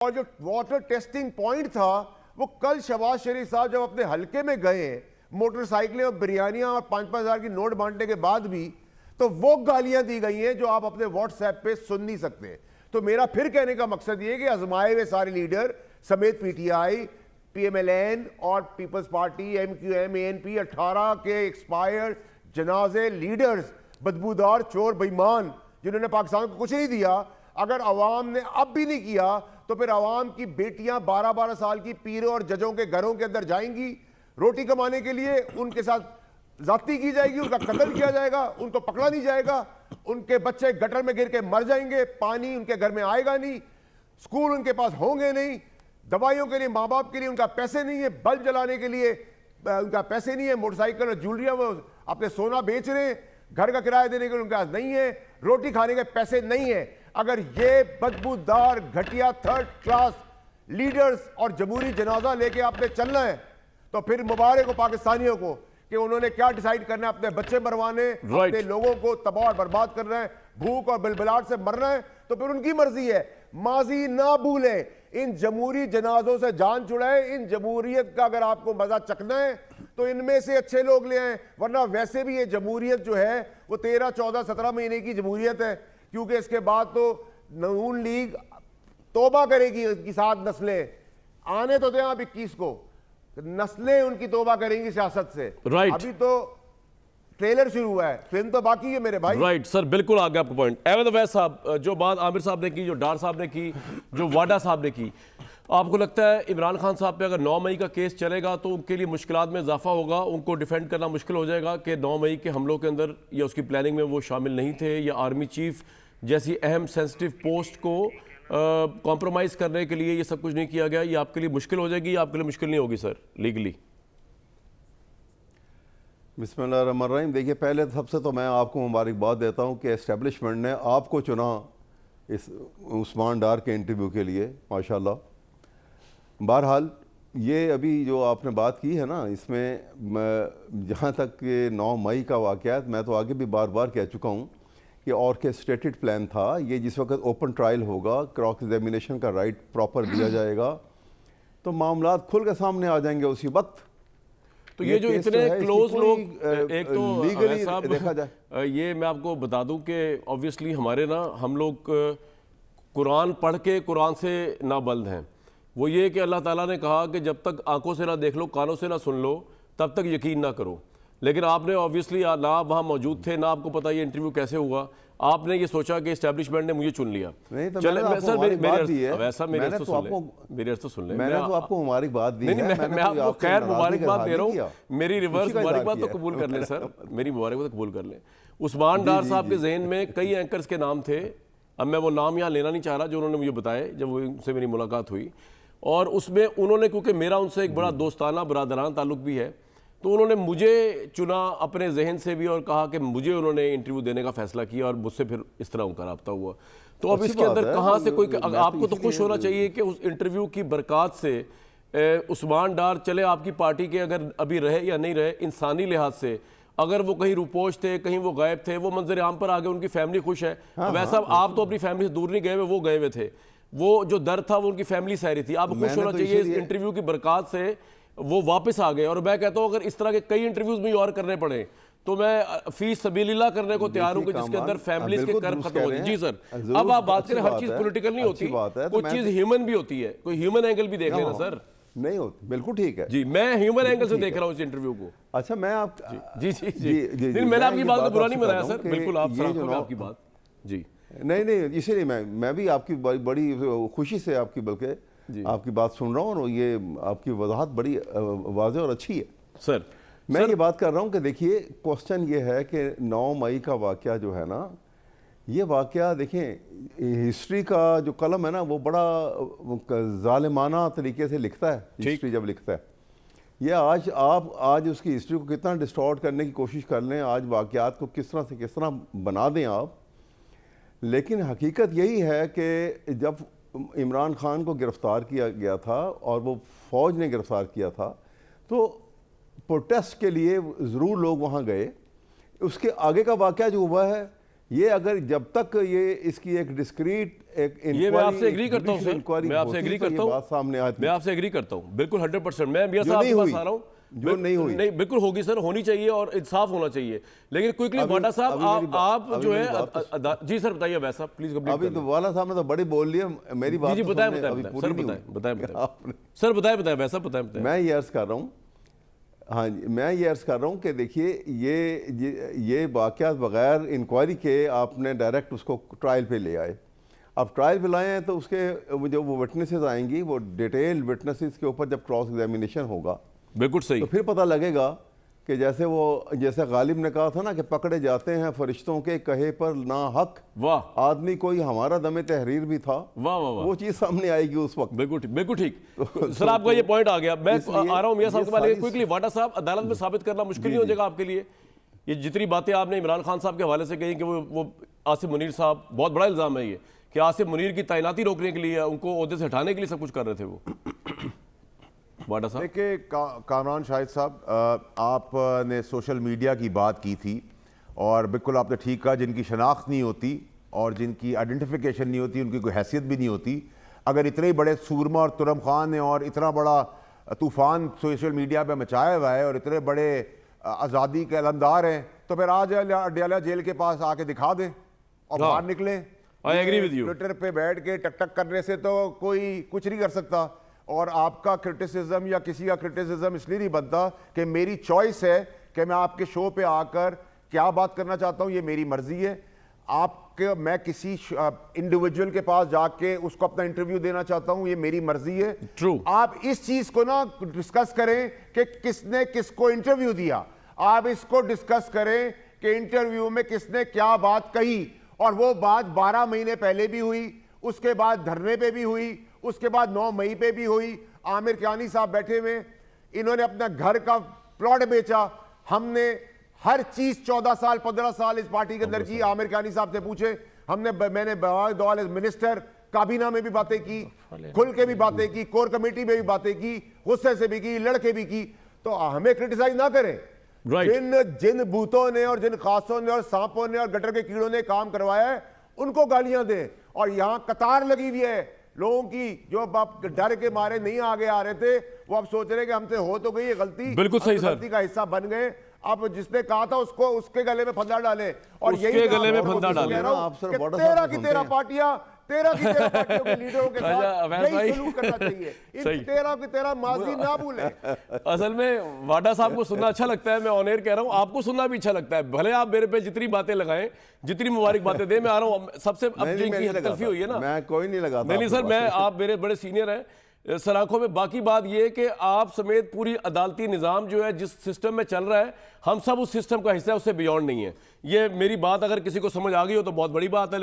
और जो water testing point था वो कल शहबाज शरीफ साहब जब अपने हलके में गए मोटरसाइकिलें और बिरयानियां और 5-5 हज़ार की नोट बांटने के बाद भी, तो वो गालियां दी गई हैं जो आप अपने व्हाट्सएप पे सुन नहीं सकते। तो मेरा फिर कहने का मकसद ये कि आजमाए हुए सारे लीडर समेत पीटीआई, पीएमएलएन और पीपल्स पार्टी, एमक्यूएम, एएनपी 18 के एक्सपायर्ड जनाजे लीडर्स, बदबूदार चोर बेईमान जिन्होंने पाकिस्तान को कुछ नहीं दिया, अगर अवाम ने अब भी नहीं किया तो फिर अवाम की बेटियां 12-12 साल की पीरों और जजों के घरों के अंदर जाएंगी रोटी कमाने के लिए, उनके साथ जाती की जाएगी, उनका कत्ल किया जाएगा, उनको पकड़ा नहीं जाएगा, उनके बच्चे गटर में गिर के मर जाएंगे, पानी उनके घर में आएगा नहीं, स्कूल उनके पास होंगे नहीं, दवाइयों के लिए माँ बाप के लिए उनका पैसे नहीं है, बल्ब जलाने के लिए उनका पैसे नहीं है, मोटरसाइकिल और ज्वेलरिया वो अपने सोना बेच रहे हैं, घर का किराया देने के लिए उनके पास नहीं है, रोटी खाने के पैसे नहीं है। अगर ये बदबूदार घटिया थर्ड क्लास लीडर्स और जमहूरी जनाजा लेके आपने चलना है तो फिर मुबारक हो पाकिस्तानियों को कि उन्होंने क्या डिसाइड करना है, अपने बच्चे मरवाने, अपने लोगों को तबाह और बर्बाद करना है, भूख और बिलबिलाट से मरना है, तो फिर उनकी मर्जी है। माजी ना भूलें, इन जमहूरी जनाजों से जान छुड़ाएं। इन जमहूरियत का अगर आपको मजा चखना है तो इनमें से अच्छे लोग ले आए, वरना वैसे भी ये जमहूरियत जो है वो 13, 14, 17 महीने की जमहूरियत है, क्योंकि इसके बाद तो नून लीग तौबा करेगी, इसकी 7 नस्लें आने तो दें आप 21 को, नस्लें उनकी तौबा करेंगी सियासत से। अभी तो ट्रेलर शुरू हुआ है, फिल्म तो बाकी है मेरे भाई। सर बिल्कुल आ गया आपका पॉइंट। अहमद अवैस साहब, जो बात आमिर साहब ने की, जो डार साहब ने की, जो वाडा साहब ने की, आपको लगता है इमरान खान साहब पे अगर 9 मई का केस चलेगा तो उनके लिए मुश्किलात में इजाफा होगा, उनको डिफेंड करना मुश्किल हो जाएगा कि 9 मई के हमलों के अंदर या उसकी प्लानिंग में वो शामिल नहीं थे, या आर्मी चीफ जैसी अहम सेंसिटिव पोस्ट को कॉम्प्रोमाइज़ करने के लिए ये सब कुछ नहीं किया गया, ये आपके लिए मुश्किल हो जाएगी या आपके लिए मुश्किल नहीं होगी सर लीगली? बिस्मिल्लाहिर्रहमानिर्रहीम। देखिए, पहले सबसे तो मैं आपको मुबारकबाद देता हूँ कि एस्टेब्लिशमेंट ने आपको चुना इस उस्मान डार के इंटरव्यू के लिए, माशाल्लाह। बहरहाल ये अभी जो आपने बात की है ना, इसमें जहाँ तक कि 9 मई का वाक़या है, मैं तो आगे भी बार बार कह चुका हूँ कि ऑर्केस्ट्रेटेड प्लान था ये। जिस वक्त ओपन ट्रायल होगा, क्रॉस एग्जामिनेशन का राइट प्रॉपर दिया जाएगा तो मामलात खुल के सामने आ जाएंगे उसी वक्त। तो ये जो इतने क्लोज लोग, एक तो लीगली देखा जाए, ये मैं आपको बता दूं कि ऑब्वियसली हमारे ना, हम लोग कुरान पढ़ के कुरान से ना बल्द हैं। वो ये कि अल्लाह ताला ने कहा कि जब तक आंखों से ना देख लो, कानों से ना सुन लो, तब तक यकीन ना करो। लेकिन आपने ऑब्वियसली ना आप वहाँ मौजूद थे, ना आपको पता ये इंटरव्यू कैसे हुआ, आपने ये सोचा कि एस्टैब्लिशमेंट ने मुझे चुन लिया। नहीं तो चले सर, वैसा मेरे तो सुन ले, मैंने तो आपको मुबारकबाद दी है। मैं आपको खैर मुबारकबाद दे रहा हूँ, मेरी रिवर्स मुबारकबाद तो कबूल कर लें सर, मेरी मुबारकबाद कबूल कर लें। उस्मान डार साहब के जहन में कई एंकर्स के नाम थे, अब मैं वो नाम यहाँ लेना नहीं चाह रहा, जो उन्होंने मुझे बताए जब उनसे मेरी मुलाकात हुई, और उसमें उन्होंने, क्योंकि मेरा उनसे एक बड़ा दोस्ताना बरादराना ताल्लुक भी है, तो उन्होंने मुझे चुना अपने जहन से भी और कहा कि मुझे उन्होंने इंटरव्यू देने का फैसला किया और मुझसे फिर इस तरह उनका रब्ता हुआ। तो अब इसके अंदर कहाँ से कोई, आपको तो खुश होना चाहिए कि उस इंटरव्यू की बरकत से उस्मान डार, चले आपकी पार्टी के अगर अभी रहे या नहीं रहे, इंसानी लिहाज से अगर वो कहीं रुपोश थे, कहीं वो गायब थे, वो मंजर आम पर आ गए, उनकी फैमिली खुश है। वैसा आप तो अपनी फैमिली से दूर नहीं गए हुए, वो गए हुए थे, वो जो दर्द था वो उनकी फैमिली सह रही थी। आप खुश होना चाहिए इस इंटरव्यू की बरकत से वो वापस आ गए। और मैं कहता हूं अगर इस तरह के कई इंटरव्यूज भी और करने पड़े तो मैं फी सबीलिल्लाह करने को तैयार हूं कि जिसके अंदर फैमिलीज के कर्म खत्म हो जाए। जी सर, अब आप बात करें, हर चीज पॉलिटिकल नहीं होती, कुछ चीज ह्यूमन भी होती है, कोई ह्यूमन एंगल भी देख लेना सर। नहीं होती, बिल्कुल ठीक है जी, मैं ह्यूमन एंगल से देख रहा हूं इस इंटरव्यू को। अच्छा, मैं आप जी जी जी, मैंने आपकी बात को बुरा नहीं बनाया सर, बिल्कुल आप सराहना आपकी बात जी। नहीं, इसीलिए मैं भी आपकी बड़ी खुशी से आपकी बल्कि आपकी बात सुन रहा हूँ, और ये आपकी वजाहत बड़ी वाज़ेह और अच्छी है सर। मैं ये बात कर रहा हूँ कि देखिए, क्वेश्चन ये है कि 9 मई का वाक़या जो है ना, ये वाक़या देखें, हिस्ट्री का जो कलम है ना वो बड़ा जालिमाना तरीके से लिखता है। हिस्ट्री जब लिखता है, ये आप आज उसकी हिस्ट्री को कितना डिस्टॉर्ट करने की कोशिश कर लें, आज वाक़यात को किस तरह बना दें आप, लेकिन हकीकत यही है कि जब इमरान खान को गिरफ़्तार किया गया था और वो फ़ौज ने गिरफ़्तार किया था, तो प्रोटेस्ट के लिए ज़रूर लोग वहाँ गए। उसके आगे का वाक़या जो हुआ है ये अगर जब तक ये इसकी एक डिस्क्रीट एक ये मैं आपसे एग्री करता हूं सर, मैं आपसे एग्री करता हूं, बात सामने आती, मैं आपसे एग्री करता हूं बिल्कुल 100%। मैं मियां साहब के पास आ रहा हूं, जो नहीं हुई, नहीं बिल्कुल होगी सर, होनी चाहिए और इंसाफ होना चाहिए। लेकिन क्विकली वाडा साहब आप जो है जी सर बताइए वैसा प्लीज कंप्लीट। अभी तो वाला साहब ने तो बड़ी बोल लिया, मेरी बात जी बताएं सर, बताएं वैसा बताएं। मैं ये अर्ज कर रहा हूँ, हाँ जी, मैं ये अर्ज कर रहा हूँ कि देखिए ये वाक़यात बगैर इंक्वायरी के आपने डायरेक्ट उसको ट्रायल पे ले आए। अब ट्रायल पे लाए हैं तो उसके जो वो विटनेसेस आएंगी, वो डिटेल विटनेसेस के ऊपर जब क्रॉस एग्जामिनेशन होगा बिल्कुल सही, तो फिर पता लगेगा कि जैसे गालिब ने कहा था ना कि पकड़े जाते हैं फरिश्तों के कहे पर ना हक, वाह आदमी कोई हमारा दमे तहरीर भी था, वाह वाह वाह, वो चीज़ सामने आएगी उस वक्त। बिल्कुल ठीक सर, आपका ये पॉइंट आ गया। मैं आ रहा हूँ मियां साहब के बारे में क्विकली। वाडा साहब, अदालत में साबित करना मुश्किल नहीं हो जाएगा आपके लिए? ये जितनी बातें आपने इमरान खान साहब के हवाले से कही कि वो आसिफ मुनीर साहब, बहुत बड़ा इल्जाम है ये कि आसिफ मुनीर की तैनाती रोकने के लिए, उनको ओहदे से हटाने के लिए सब कुछ कर रहे थे वो। वाडा साहब देखिए कामरान शाहिद साहब, आपने सोशल मीडिया की बात की थी और बिल्कुल आपने ठीक कहा, जिनकी शनाख्त नहीं होती और जिनकी आइडेंटिफिकेशन नहीं होती, उनकी कोई हैसियत भी नहीं होती। अगर इतने बड़े सूरमा और तुरम खान ने और इतना बड़ा तूफान सोशल मीडिया पे मचाया हुआ है और इतने बड़े आज़ादी के अलमदार हैं, तो फिर आज अडयाला जेल के पास आके दिखा दें और बाहर निकले। I agree with you. Twitter पे बैठ के टक टक करने से तो कोई कुछ नहीं कर सकता। और आपका क्रिटिसिज्म या किसी का क्रिटिसिज्म इसलिए नहीं बनता कि मेरी चॉइस है कि मैं आपके शो पे आकर क्या बात करना चाहता हूं, ये मेरी मर्जी है। आपके मैं किसी इंडिविजुअल के पास जाके उसको अपना इंटरव्यू देना चाहता हूं, ये मेरी मर्जी है। ट्रू। आप इस चीज को ना डिस्कस करें कि किसने किसको इंटरव्यू दिया, आप इसको डिस्कस करें कि इंटरव्यू में किसने क्या बात कही। और वो बात 12 महीने पहले भी हुई, उसके बाद धरने पे भी हुई, उसके बाद 9 मई पे भी हुई। आमिर कियानी साहब बैठे हुए, इन्होंने अपना घर का प्लॉट बेचा। हमने हर चीज 14 साल 15 साल इस पार्टी के अंदर की। आमिर कियानी साहब से पूछे, मैंने बवाल मिनिस्टर काबीना में भी बातें की, खुल के भी बातें की, कोर कमेटी में भी बातें की, गुस्से से भी की, लड़के भी की। तो हमें क्रिटिसाइज ना करें। जिन बूतों ने और जिन खासों ने और सांपों ने और गटर के कीड़ों ने काम करवाया है, उनको गालियां दें। और यहां कतार लगी हुई है लोगों की, जो अब डर के मारे नहीं आगे आ रहे थे, वो अब सोच रहे कि हमसे हो तो गई है गलती, बिल्कुल सही सर, गलती का हिस्सा बन गए। अब जिसने कहा था उसको उसके गले में फंदा डाले, और उसके गले में फंदा डाले। तेरा की तेरा पार्टियां, तेरा की तेरा पार्टियों के लीडरों के साथ यही सलूक करना चाहिए। इन तेरा की तेरा माजी ना भूले। असल में वाडा साहब को सुनना अच्छा लगता है, मैं ऑन एयर कह रहा हूं, आपको सुनना भी अच्छा लगता है। भले आप मेरे पे जितनी बातें लगाएं, जितनी मुबारक बातें दें, मैं आ रहा हूं। सबसे अब जिनकी हदतलफी हुई है ना, मैं कोई नहीं लगाता। नहीं सर, मैं, आप मेरे बड़े सीनियर हैं सलाखों में। बाकी बात यह है कि आप समेत पूरी अदालती निज़ाम जो है जिस सिस्टम में चल रहा है, हम सब उस सिस्टम का हिस्सा है, उससे बियॉन्ड नहीं है। ये मेरी बात अगर किसी को समझ आ गई हो तो बहुत बड़ी बात है।